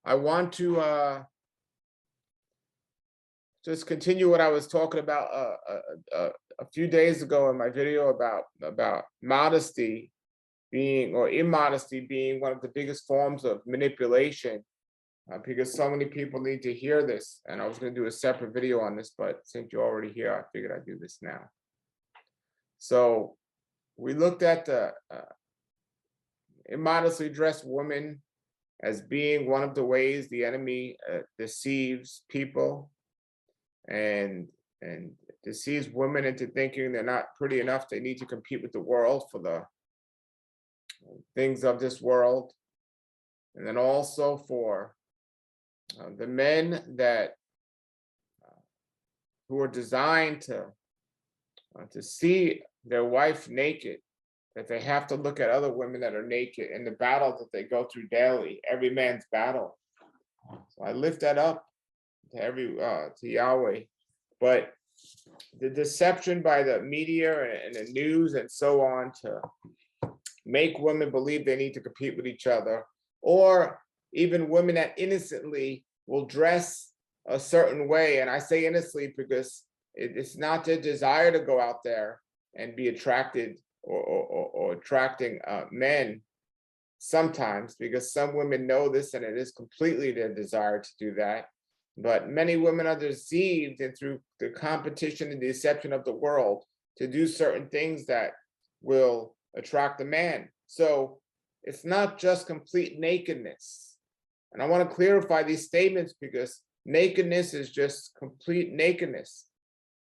I want to just continue what I was talking about a few days ago in my video about modesty being, or immodesty being, one of the biggest forms of manipulation, because so many people need to hear this. And I was going to do a separate video on this, but since you're already here, I figured I'd do this now. So we looked at the immodestly dressed woman as being one of the ways the enemy deceives people and deceives women into thinking they're not pretty enough. They need to compete with the world for the things of this world. And then also for the men that who are designed to see their wife naked, that they have to look at other women that are naked in the battle that they go through daily, every man's battle. So I lift that up to Yahweh. But the deception by the media and the news and so on to make women believe they need to compete with each other, or even women that innocently will dress a certain way. And I say innocently because it's not their desire to go out there and be attracted or attracting men sometimes, because some women know this and it is completely their desire to do that. But many women are deceived, and through the competition and deception of the world, to do certain things that will attract a man. So it's not just complete nakedness. And I want to clarify these statements, because nakedness is just complete nakedness.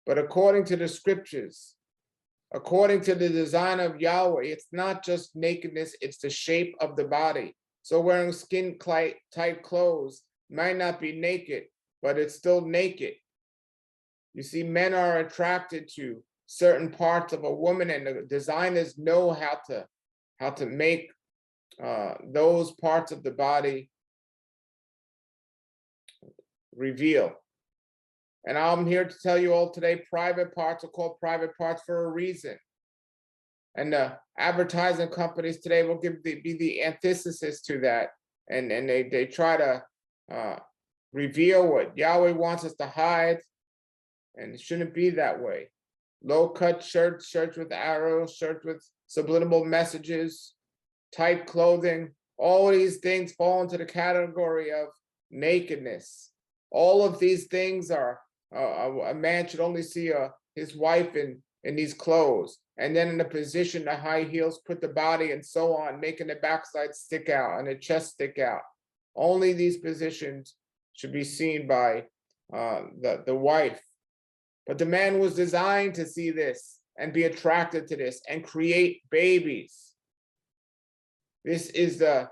But according to the scriptures, according to the design of Yahweh, it's not just nakedness, it's the shape of the body. So wearing skin tight clothes might not be naked, but it's still naked. You see, men are attracted to certain parts of a woman, and the designers know how to make those parts of the body reveal. And I'm here to tell you all today, private parts are called private parts for a reason. And the advertising companies today will be the antithesis to that. And they try to reveal what Yahweh wants us to hide. And it shouldn't be that way. Low-cut shirts, shirts with arrows, shirts with subliminal messages, tight clothing, all of these things fall into the category of nakedness. All of these things are, a man should only see his wife in these clothes, and then in the position, the high heels put the body and so on, making the backside stick out and the chest stick out. Only these positions should be seen by the wife. But the man was designed to see this and be attracted to this and create babies. This is the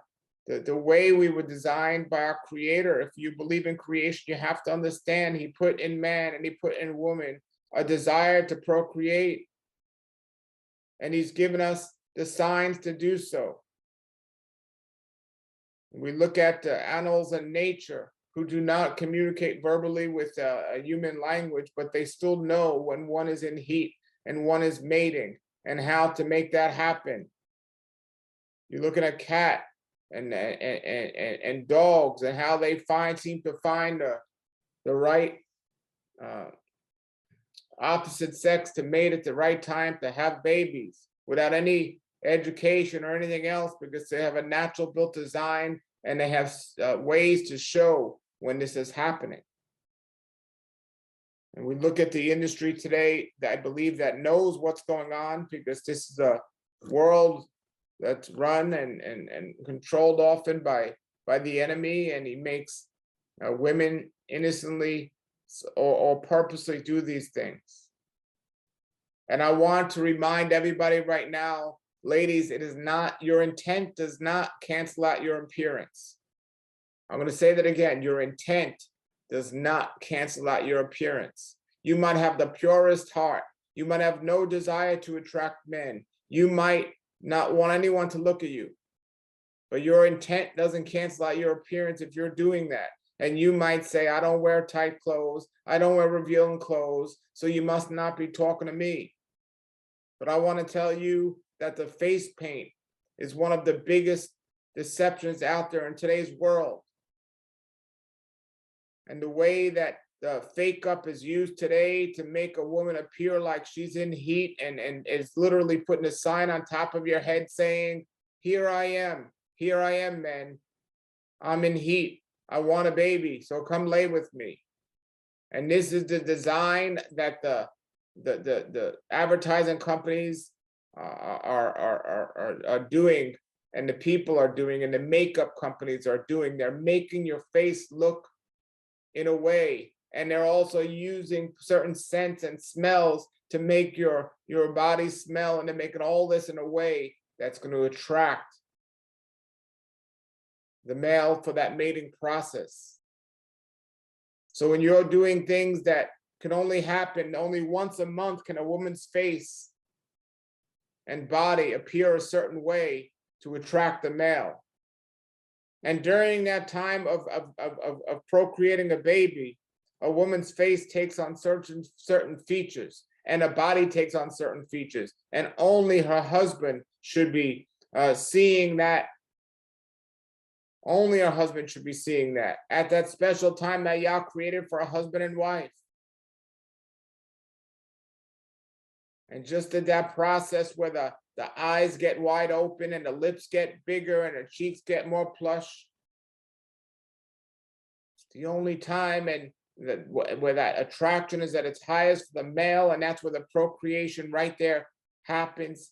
way we were designed by our Creator. If you believe in creation, you have to understand He put in man and He put in woman a desire to procreate. And He's given us the signs to do so. We look at the animals in nature who do not communicate verbally with a human language, but they still know when one is in heat and one is mating and how to make that happen. You look at a cat and dogs and how they seem to find the right opposite sex to mate at the right time to have babies without any education or anything else, because they have a natural built design and they have ways to show when this is happening. And we look at the industry today that I believe that knows what's going on, because this is a world that's run and controlled often by the enemy, and he makes women innocently or purposely do these things. And I want to remind everybody right now, ladies, it is not, your intent does not cancel out your appearance. I'm going to say that again. Your intent does not cancel out your appearance. You might have the purest heart. You might have no desire to attract men. You might not want anyone to look at you. But your intent doesn't cancel out your appearance if you're doing that. And you might say, I don't wear tight clothes. I don't wear revealing clothes. So you must not be talking to me. But I want to tell you that the face paint is one of the biggest deceptions out there in today's world. and the way that the fake up is used today to make a woman appear like she's in heat, and is literally putting a sign on top of your head saying, here I am, men. I'm in heat. I want a baby, so come lay with me. And this is the design that the advertising companies are doing, and the people are doing, and the makeup companies are doing. They're making your face look in a way, and they're also using certain scents and smells to make your body smell, and they're making all this in a way that's going to attract the male for that mating process. So when you're doing things that can only happen only once a month, can a woman's face and body appear a certain way to attract the male. And during that time of procreating a baby, a woman's face takes on certain features, and a body takes on certain features, and only her husband should be seeing that. Only her husband should be seeing that at that special time that Yah created for a husband and wife. And just in that process where the eyes get wide open and the lips get bigger and the cheeks get more plush, it's the only time and where that attraction is at its highest for the male, and that's where the procreation right there happens.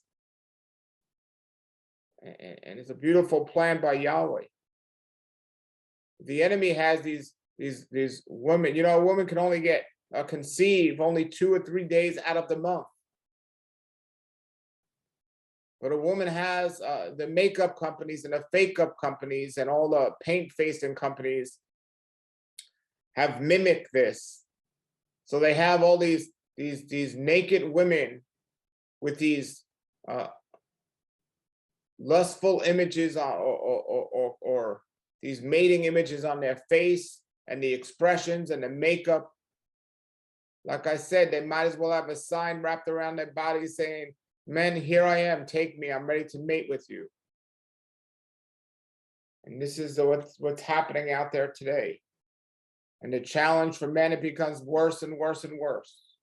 And it's a beautiful plan by Yahweh. The enemy has these women. You know, a woman can only get conceive only 2 or 3 days out of the month. But a woman has the makeup companies and the fake up companies and all the paint facing companies have mimicked this. So they have all these naked women with these lustful images or these mating images on their face, and the expressions and the makeup. Like I said, they might as well have a sign wrapped around their body saying, men, here I am, take me, I'm ready to mate with you. And this is what's happening out there today. And the challenge for men, it becomes worse and worse and worse.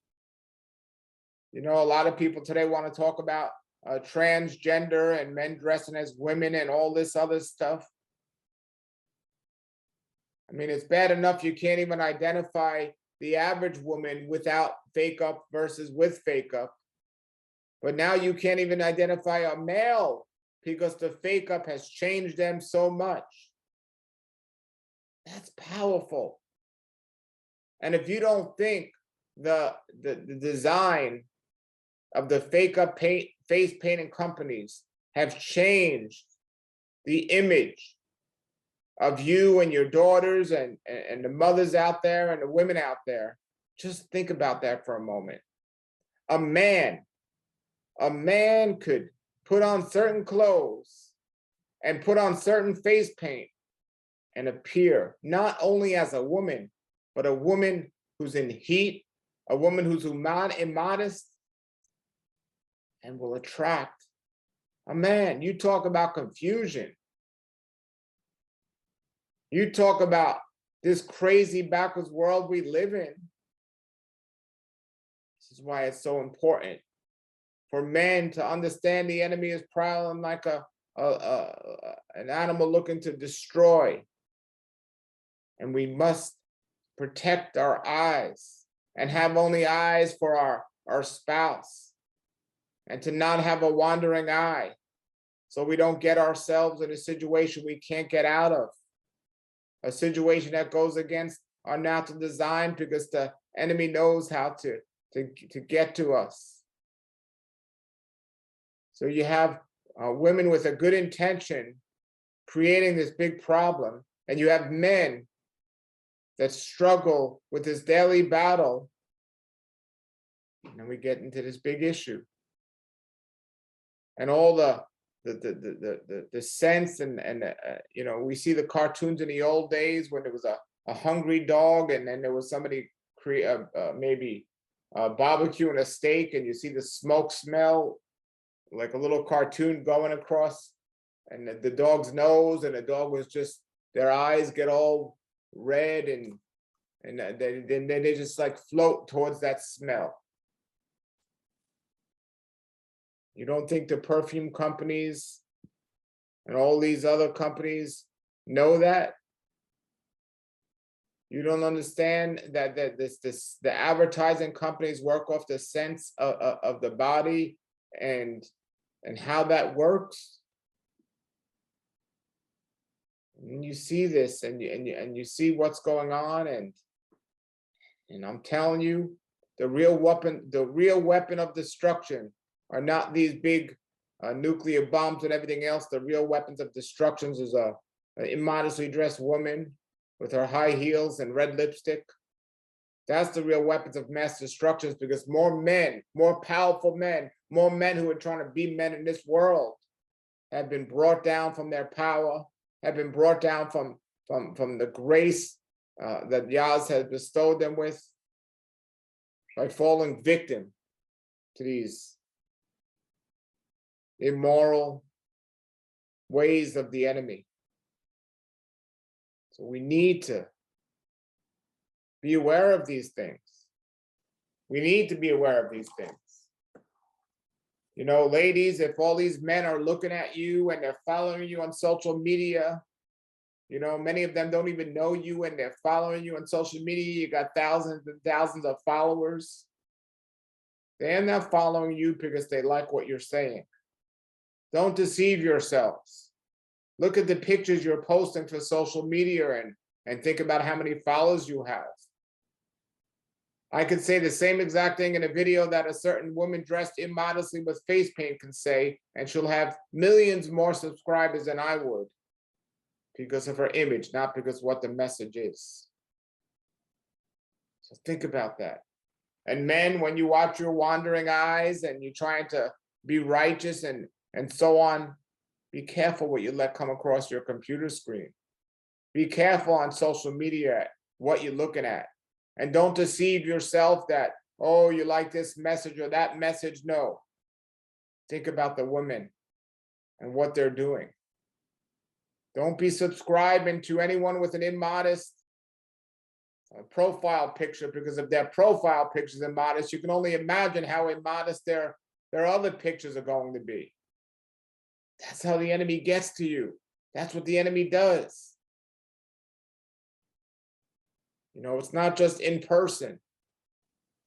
You know, a lot of people today want to talk about transgender and men dressing as women and all this other stuff. I mean, it's bad enough you can't even identify the average woman without fake up versus with fake up. But now you can't even identify a male because the fake up has changed them so much. That's powerful. And if you don't think the design of the fake up face painting companies have changed the image of you and your daughters and the mothers out there and the women out there, just think about that for a moment. A man could put on certain clothes and put on certain face paint and appear not only as a woman, but a woman who's in heat, a woman who's immodest, and will attract a man. You talk about confusion. You talk about this crazy backwards world we live in. This is why it's so important for men to understand the enemy is prowling like an animal looking to destroy. And we must protect our eyes and have only eyes for our spouse, and to not have a wandering eye, so we don't get ourselves in a situation we can't get out of. A situation that goes against our natural design, because the enemy knows how to get to us. So you have women with a good intention creating this big problem, and you have men that struggle with this daily battle, and then we get into this big issue. And all the sense and you know, we see the cartoons in the old days when there was a hungry dog, and then there was somebody maybe barbecuing a steak, and you see the smoke smell like a little cartoon going across, and the dog's nose, and the dog was just, their eyes get all red and And then they just like float towards that smell. You don't think the perfume companies and all these other companies know that? You don't understand that the advertising companies work off the sense of the body and how that works? And you see this, and you see what's going on, and I'm telling you, the real weapon of destruction are not these big nuclear bombs and everything else. The real weapons of destruction is an immodestly dressed woman with her high heels and red lipstick. That's the real weapons of mass destruction, because more men, more powerful men, more men who are trying to be men in this world have been brought down from their power, have been brought down from the grace that Yahweh has bestowed them with, by falling victim to these immoral ways of the enemy. So we need to be aware of these things. We need to be aware of these things. You know, ladies, if all these men are looking at you and they're following you on social media, you know, many of them don't even know you and they're following you on social media. You got thousands and thousands of followers. They're not following you because they like what you're saying. Don't deceive yourselves. Look at the pictures you're posting for social media and think about how many followers you have. I could say the same exact thing in a video that a certain woman dressed immodestly with face paint can say, and she'll have millions more subscribers than I would, because of her image, not because what the message is. So think about that. And men, when you watch your wandering eyes and you're trying to be righteous and so on, be careful what you let come across your computer screen. Be careful on social media what you're looking at. And don't deceive yourself that, oh, you like this message or that message. No. Think about the women and what they're doing. Don't be subscribing to anyone with an immodest profile picture, because if their profile picture is immodest, you can only imagine how immodest their other pictures are going to be. That's how the enemy gets to you. That's what the enemy does. You know, it's not just in person.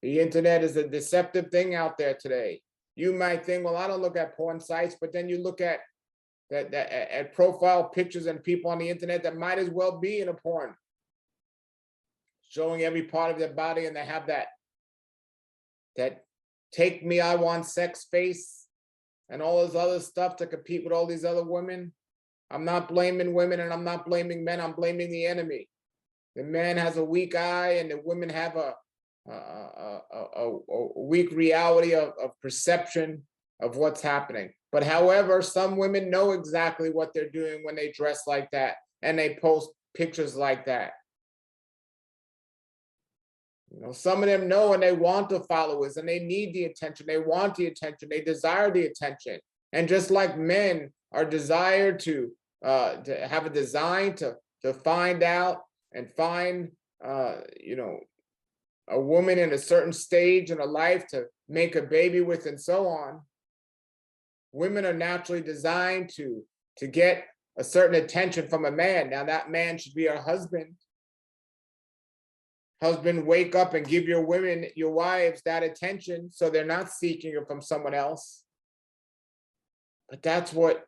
The internet is a deceptive thing out there today. You might think, well, I don't look at porn sites, but then you look at at profile pictures and people on the internet that might as well be in a porn, showing every part of their body, and they have that take me, I want sex face and all this other stuff to compete with all these other women. I'm not blaming women and I'm not blaming men. I'm blaming the enemy. The man has a weak eye and the women have a weak reality of perception of what's happening. But however, some women know exactly what they're doing when they dress like that and they post pictures like that. You know, some of them know and they want the followers and they need the attention. They want the attention. They desire the attention. And just like men are desired to have a design to find out and find, you know, a woman in a certain stage in her life to make a baby with and so on, women are naturally designed to get a certain attention from a man. Now that man should be her husband. Husband, wake up and give your women, your wives, that attention so they're not seeking it from someone else. But that's what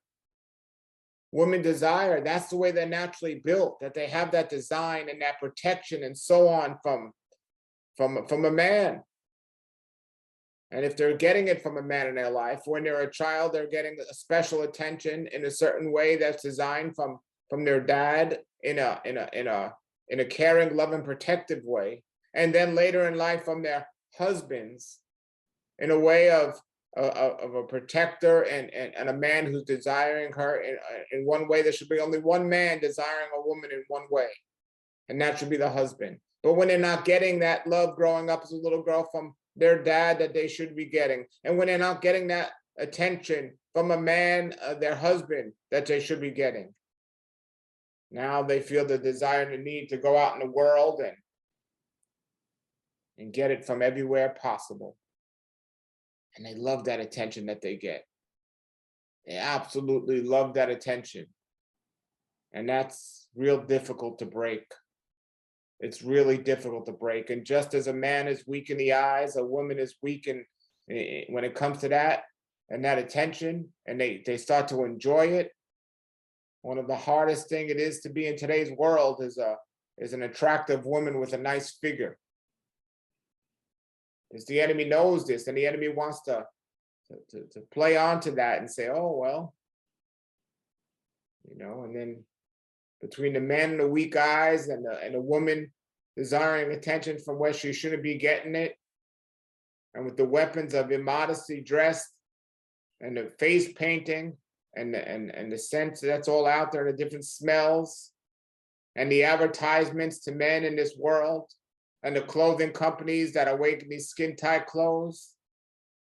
women desire. That's the way they're naturally built, that they have that design and that protection and so on from a man. And if they're getting it from a man in their life, when they're a child, they're getting a special attention in a certain way that's designed from their dad in a caring, loving, protective way. And then later in life from their husbands in a way of a protector and a man who's desiring her in one way. There should be only one man desiring a woman in one way, and that should be the husband. But when they're not getting that love growing up as a little girl from their dad that they should be getting, and when they're not getting that attention from a man, their husband, that they should be getting, now they feel the desire and the need to go out in the world and get it from everywhere possible. And they love that attention that they get. They absolutely love that attention. And that's real difficult to break. It's really difficult to break. And just as a man is weak in the eyes, a woman is weak when it comes to that and that attention, and they start to enjoy it. One of the hardest thing it is to be in today's world is an attractive woman with a nice figure. Because the enemy knows this, and the enemy wants to play onto that and say, oh, well, and then between the men and the weak eyes and the woman desiring attention from where she shouldn't be getting it, and with the weapons of immodesty dressed and the face painting and the scent that's all out there, the different smells and the advertisements to men in this world and the clothing companies that are making these skin tight clothes.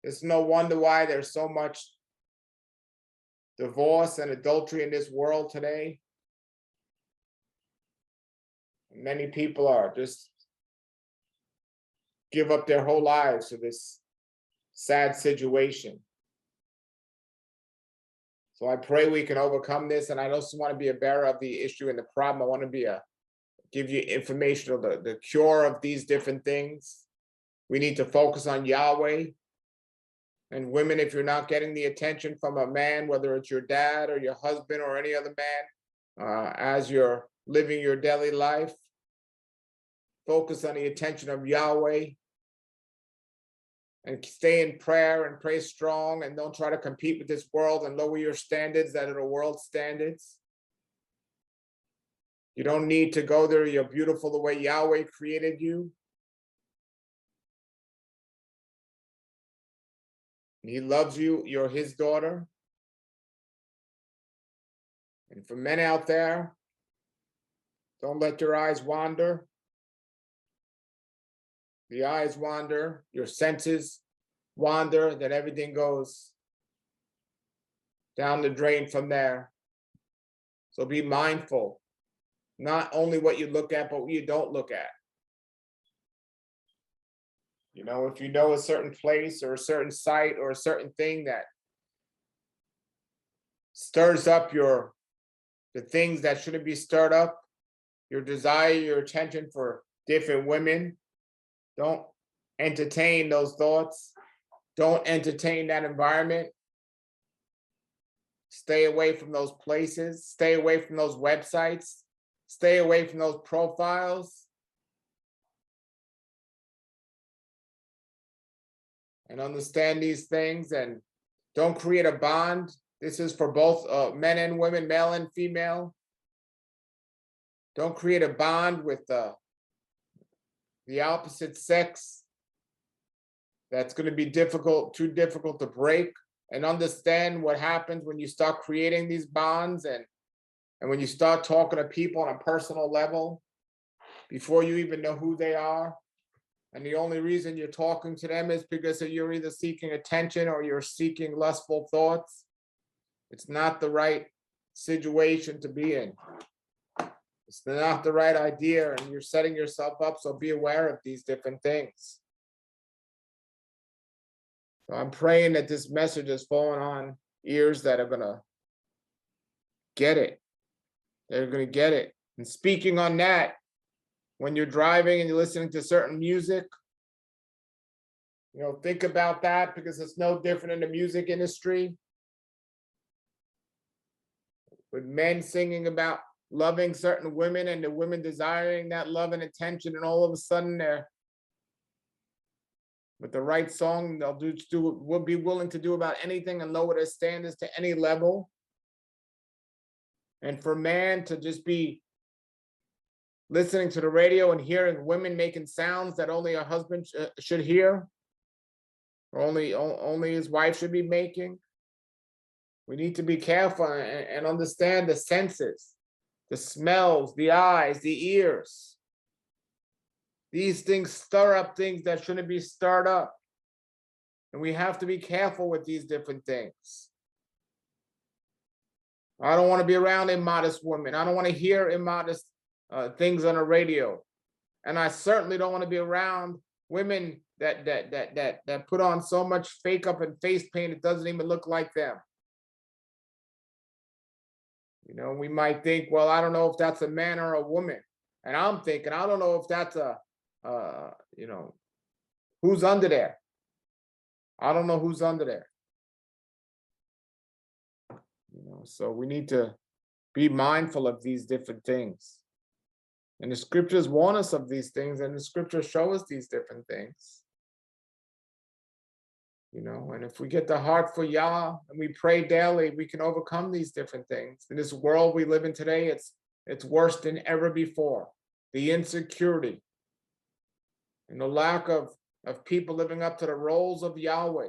It's no wonder why there's so much divorce and adultery in this world today. Many people are just give up their whole lives to this sad situation. So I pray we can overcome this. And I also want to be a bearer of the issue and the problem. I want to give you information of the cure of these different things. We need to focus on Yahweh. And women, if you're not getting the attention from a man, whether it's your dad or your husband or any other man, as you're living your daily life, focus on the attention of Yahweh and stay in prayer and pray strong, and don't try to compete with this world and lower your standards that are the world standards. You don't need to go there. You're beautiful the way Yahweh created you. He loves you. You're his daughter. And for men out there, don't let your eyes wander. The eyes wander, your senses wander, then everything goes down the drain from there. So be mindful, not only what you look at, but what you don't look at. If you know a certain place or a certain site or a certain thing that stirs up the things that shouldn't be stirred up, your desire, your attention for different women, don't entertain those thoughts. Don't entertain that environment. Stay away from those places. Stay away from those websites. Stay away from those profiles. And understand these things, and don't create a bond. This is for both men and women, male and female. Don't create a bond with the opposite sex. That's going to be too difficult to break. And understand what happens when you start creating these bonds and when you start talking to people on a personal level before you even know who they are. And the only reason you're talking to them is because you're either seeking attention or you're seeking lustful thoughts. It's not the right situation to be in. It's not the right idea, and you're setting yourself up, so be aware of these different things. So I'm praying that this message is falling on ears that are going to get it. They're going to get it. And speaking on that, when you're driving and you're listening to certain music, think about that, because it's no different in the music industry. With men singing about loving certain women and the women desiring that love and attention, and all of a sudden they're with the right song, will be willing to do about anything and lower their standards to any level. And for man to just be listening to the radio and hearing women making sounds that only a husband should hear, or only his wife should be making. We need to be careful and understand the senses, the smells, the eyes, the ears. These things stir up things that shouldn't be stirred up. And we have to be careful with these different things. I don't want to be around immodest women. I don't want to hear immodest things on the radio. And I certainly don't want to be around women that put on so much fake up and face paint it doesn't even look like them. You know, we might think, well, I don't know if that's a man or a woman. And I'm thinking, I don't know if that's you know, who's under there. I don't know who's under there. You know, so we need to be mindful of these different things. And the scriptures warn us of these things, and the scriptures show us these different things. You know, and if we get the heart for Yah and we pray daily, we can overcome these different things. In this world we live in today, it's worse than ever before. The insecurity and the lack of people living up to the roles of Yahweh.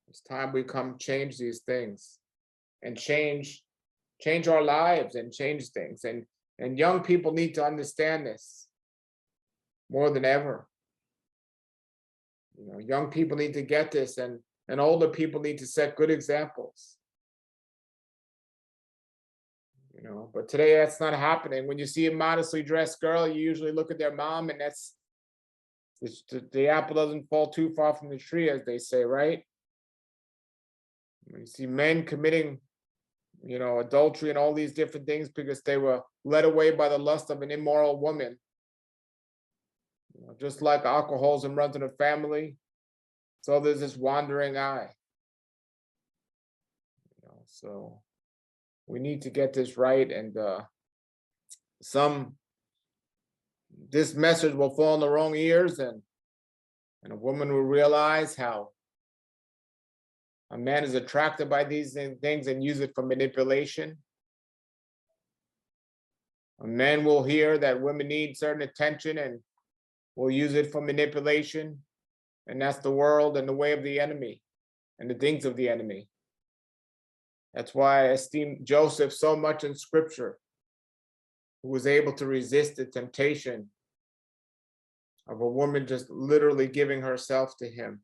It's time we come change these things and change our lives and change things. And young people need to understand this more than ever. You know, young people need to get this, and older people need to set good examples. You know, but today that's not happening. When you see a modestly dressed girl, you usually look at their mom, and that's the apple doesn't fall too far from the tree, as they say, right? When you see men committing, you know, adultery and all these different things because they were led away by the lust of an immoral woman. You know, just like alcoholism runs in a family, so there's this wandering eye. You know, so we need to get this right, and this message will fall in the wrong ears, and a woman will realize how a man is attracted by these things and use it for manipulation. A man will hear that women need certain attention and will use it for manipulation. And that's the world and the way of the enemy and the things of the enemy. That's why I esteem Joseph so much in scripture, who was able to resist the temptation of a woman just literally giving herself to him.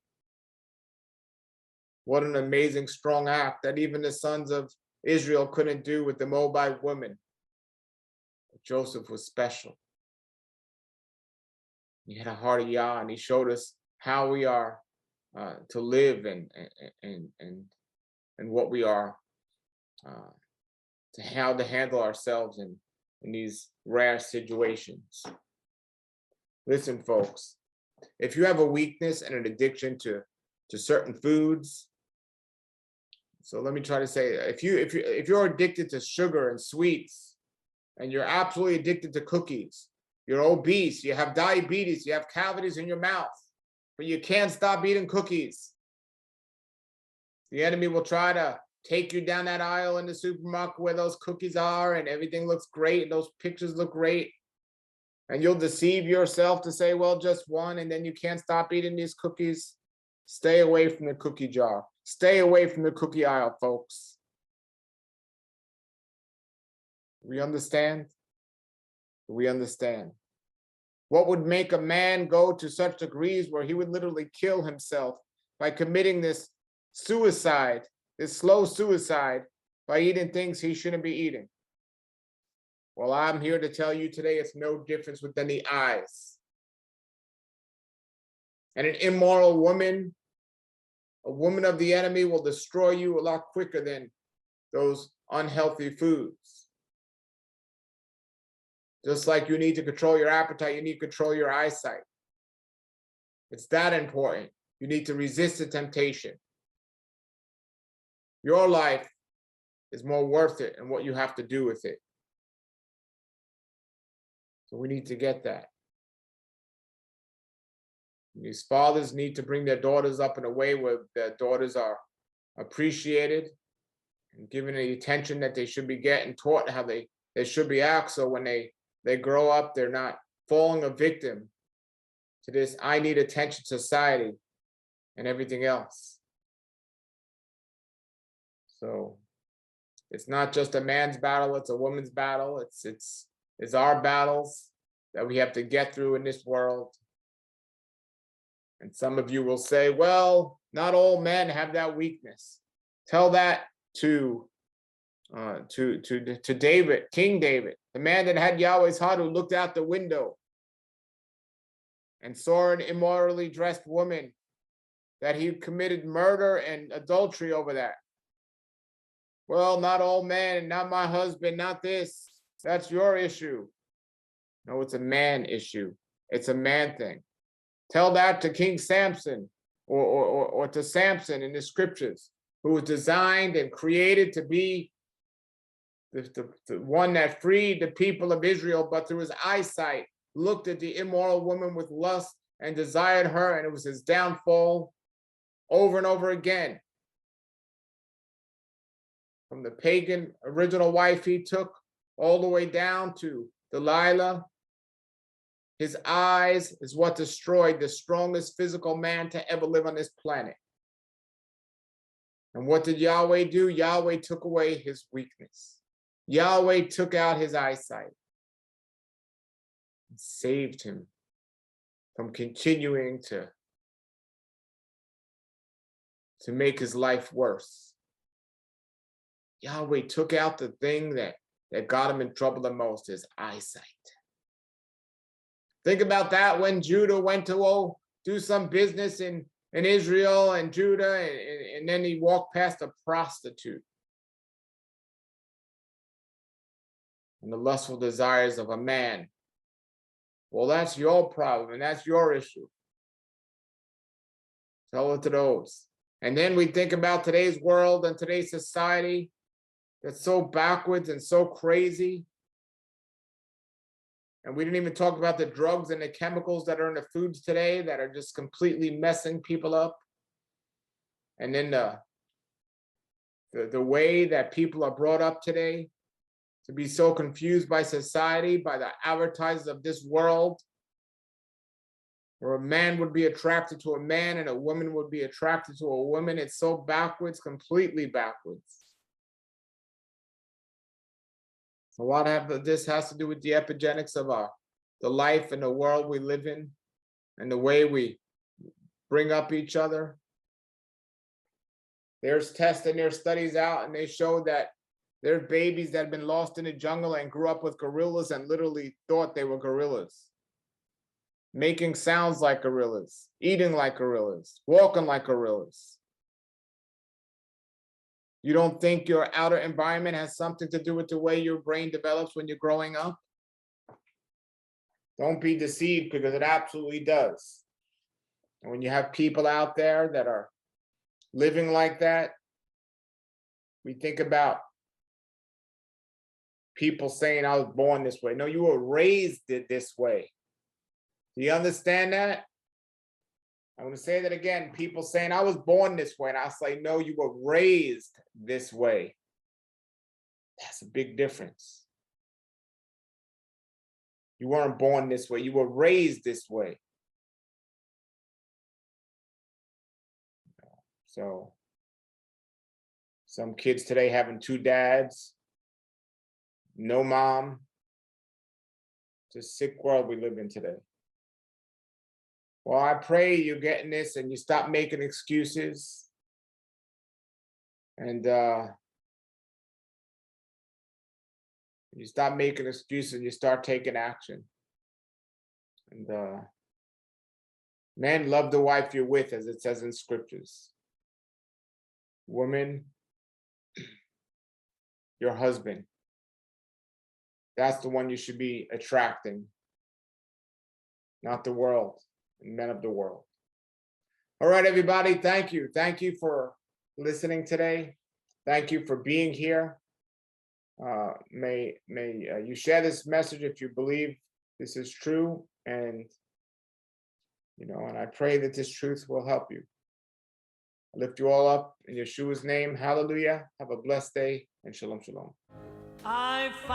What an amazing, strong act that even the sons of Israel couldn't do with the Moabite woman. But Joseph was special. He had a heart of Yah, and he showed us how we are to live and what we are to how to handle ourselves in these rare situations. Listen, folks, if you have a weakness and an addiction to certain foods, so let me try to say, if you're addicted to sugar and sweets, and you're absolutely addicted to cookies, you're obese, you have diabetes, you have cavities in your mouth, but you can't stop eating cookies, the enemy will try to take you down that aisle in the supermarket where those cookies are and everything looks great and those pictures look great. And you'll deceive yourself to say, well, just one, and then you can't stop eating these cookies. Stay away from the cookie jar. Stay away from the cookie aisle, folks. We understand? We understand. What would make a man go to such degrees where he would literally kill himself by committing this suicide, this slow suicide, by eating things he shouldn't be eating? Well, I'm here to tell you today it's no difference within the eyes. And an immoral woman, a woman of the enemy, will destroy you a lot quicker than those unhealthy foods. Just like you need to control your appetite, you need to control your eyesight. It's that important. You need to resist the temptation. Your life is more worth it and what you have to do with it. So we need to get that. These fathers need to bring their daughters up in a way where their daughters are appreciated and given the attention that they should be getting, taught how they should be act. So when they grow up, they're not falling a victim to this I need attention society and everything else. So it's not just a man's battle, it's a woman's battle. It's our battles that we have to get through in this world. And some of you will say, well, not all men have that weakness. Tell that to David, King David, the man that had Yahweh's heart, who looked out the window and saw an immorally dressed woman, that he committed murder and adultery over that. Well, not all men, not my husband, not this. That's your issue. No, it's a man issue. It's a man thing. Tell that to King Samson or to Samson in the scriptures, who was designed and created to be the one that freed the people of Israel, but through his eyesight looked at the immoral woman with lust and desired her, and it was his downfall over and over again. From the pagan original wife he took all the way down to Delilah. His eyes is what destroyed the strongest physical man to ever live on this planet. And what did Yahweh do? Yahweh took away his weakness. Yahweh took out his eyesight and saved him from continuing to make his life worse. Yahweh took out the thing that got him in trouble the most, his eyesight. Think about that when Judah went to do some business in Israel and Judah, and then he walked past a prostitute. And the lustful desires of a man. Well, that's your problem, and that's your issue. Tell it to those. And then we think about today's world and today's society that's so backwards and so crazy. And we didn't even talk about the drugs and the chemicals that are in the foods today that are just completely messing people up. And then the way that people are brought up today to be so confused by society, by the advertisers of this world, where a man would be attracted to a man and a woman would be attracted to a woman. It's so backwards, completely backwards. A lot of this has to do with the epigenetics of the life and the world we live in, and the way we bring up each other. There's tests and there's studies out, and they show that there's babies that have been lost in the jungle and grew up with gorillas and literally thought they were gorillas. Making sounds like gorillas, eating like gorillas, walking like gorillas. You don't think your outer environment has something to do with the way your brain develops when you're growing up? Don't be deceived, because it absolutely does. And when you have people out there that are living like that, we think about people saying, I was born this way. No, you were raised this way. Do you understand that? I'm going to say that again. People saying, I was born this way. And I say, no, you were raised this way. That's a big difference. You weren't born this way. You were raised this way. So some kids today having two dads, no mom. It's a sick world we live in today. Well, I pray you're getting this and you stop making excuses. And you stop making excuses and you start taking action. And man, love the wife you're with, as it says in scriptures. Woman, your husband. That's the one you should be attracting, not the world. Men of the world. All right, everybody. Thank you. Thank you for listening today. Thank you for being here. May you share this message if you believe this is true, and and I pray that this truth will help you. I lift you all up in Yeshua's name. Hallelujah. Have a blessed day, and shalom, shalom.